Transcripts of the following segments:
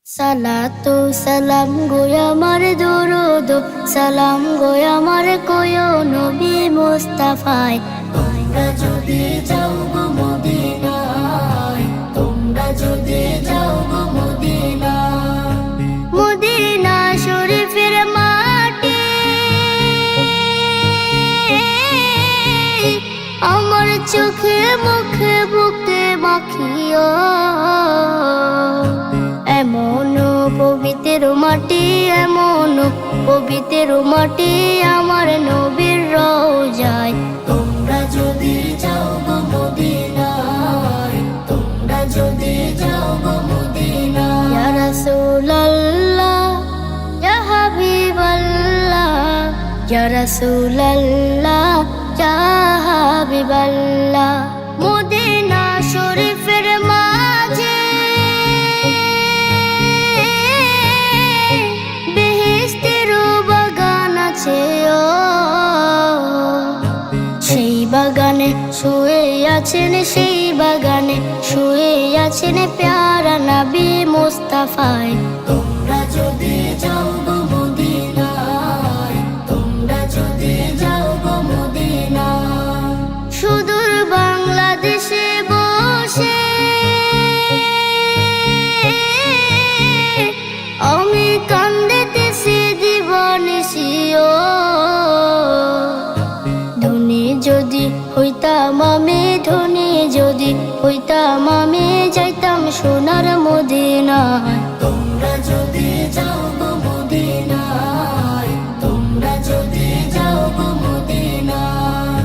সালাতু সালাম গো আমার দরুদ সালাম গো আমার কোয় নবী মুস্তাফায়। তোমরা যদি যাও গো মদিনায়, তোমরা যদি যাও গো মদিনায়, মদিনা শরীফের মাটি আমার চোখে মুখে বুকে মাখিও। এমন পবিত্র মাটি, এমন পবিত্র মাটি আমার নবীর রওজায়। তোমরা যদি যাও গো মদিনায়, তোমরা যদি যাও গো মদিনায়। ইয়া রাসূলুল্লাহ ইয়া হাবিবাল্লাহ, ইয়া রাসূলুল্লাহ ইয়া হাবিবাল্লাহ। মদিনা শরীফের মাঝে সেই বাগানে শুয়ে আছেন, সেই বাগানে শুয়ে আছেন প্যারা নবী মুস্তাফায়। তোমরা যদি যাও গো মদিনায়, তোমরা যদি যাও গো মদিনায়। সুদূর বাংলাদেশে বসে আমি কান্দিতেছি দিবানিশিও। যদি হইতাম আমি ধনী, যদি হইতাম আমি যাইতাম সোনার মদিনায়। তোমরা যদি যাও গো মদিনায়, তোমরা যদি যাও গো মদিনায়।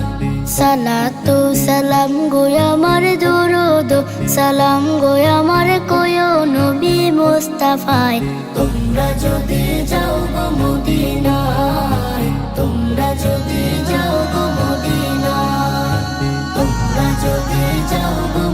সালাতু সালাম গো আমার দরুদ সালাম গো আমার কোয় নবী মুস্তাফায়। তোমরা যদি যাও গো মদিনায়, তোমরা যদি যাও গো মদিনায়, তোমরা যদি যাও গো